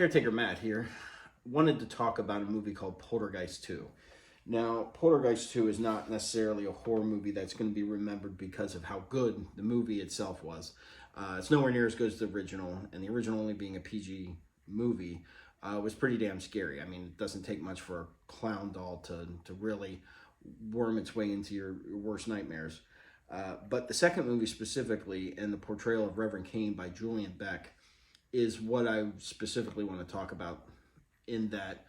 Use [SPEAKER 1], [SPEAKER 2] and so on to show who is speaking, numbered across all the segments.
[SPEAKER 1] Caretaker Matt here. Wanted to talk about a movie called Poltergeist 2. Now, Poltergeist 2 is not necessarily a horror movie that's going to be remembered because of how good the movie itself was. It's nowhere near as good as the original, and the original only being a PG movie was pretty damn scary. I mean, it doesn't take much for a clown doll to really worm its way into your worst nightmares. But the second movie specifically, and the portrayal of Reverend Kane by Julian Beck, is what I specifically want to talk about, in that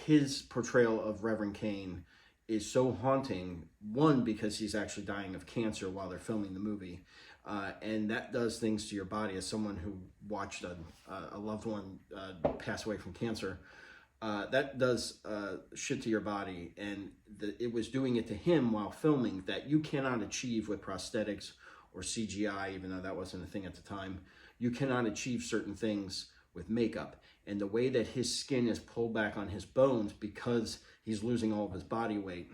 [SPEAKER 1] his portrayal of Reverend Kane is so haunting, one, because he's actually dying of cancer while they're filming the movie, and that does things to your body. As someone who watched a loved one pass away from cancer, that does shit to your body, and it was doing it to him while filming that you cannot achieve with prosthetics or CGI, even though that wasn't a thing at the time. You cannot achieve certain things with makeup. And the way that his skin is pulled back on his bones because he's losing all of his body weight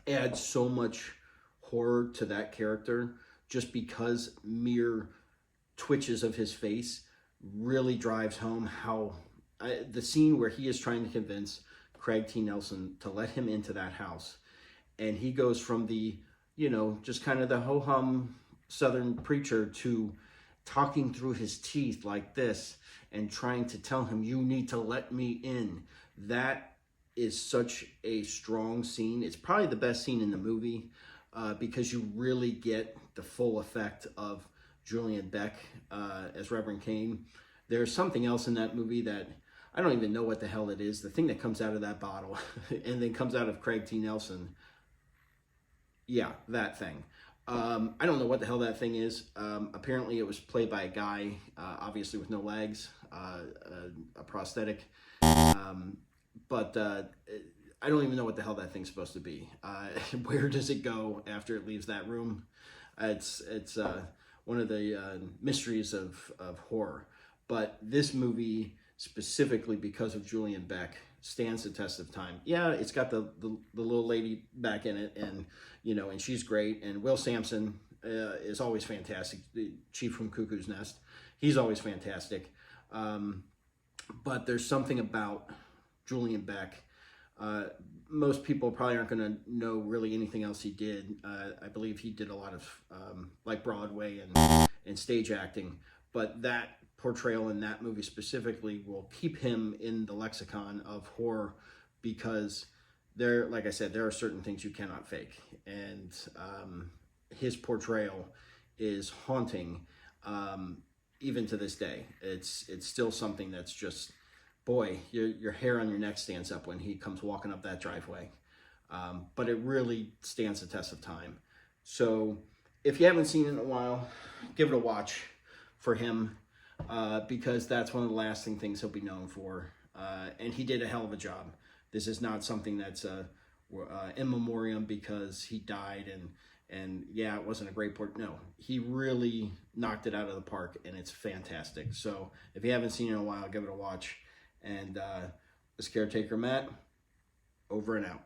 [SPEAKER 1] adds so much horror to that character, just because mere twitches of his face really drives home how the scene where he is trying to convince Craig T. Nelson to let him into that house. And he goes from the, just kind of the ho-hum Southern preacher to talking through his teeth like this and trying to tell him, you need to let me in. That is such a strong scene. It's probably the best scene in the movie because you really get the full effect of Julian Beck as Reverend Kane. There's something else in that movie that I don't even know what the hell it is. The thing that comes out of that bottle and then comes out of Craig T. Nelson. Yeah, that thing. I don't know what the hell that thing is. Apparently it was played by a guy, obviously with no legs, a prosthetic. But I don't even know what the hell that thing's supposed to be. Where does it go after it leaves that room? It's one of the mysteries of horror. But this movie, specifically because of Julian Beck, stands the test of time. Yeah, it's got the little lady back in it, and and she's great. And Will Sampson is always fantastic. The Chief from Cuckoo's Nest, he's always fantastic. But there's something about Julian Beck. Most people probably aren't going to know really anything else he did. I believe he did a lot of like Broadway and stage acting, but that portrayal in that movie specifically will keep him in the lexicon of horror, because like I said, there are certain things you cannot fake, and his portrayal is haunting even to this day. It's still something that's just, boy, your hair on your neck stands up when he comes walking up that driveway. But it really stands the test of time. So if you haven't seen it in a while, give it a watch for him. Because that's one of the lasting things he'll be known for. And he did a hell of a job. This is not something that's in memoriam because he died and yeah, it wasn't a great port. No, he really knocked it out of the park, and it's fantastic. So if you haven't seen it in a while, give it a watch. And this Caretaker Matt, over and out.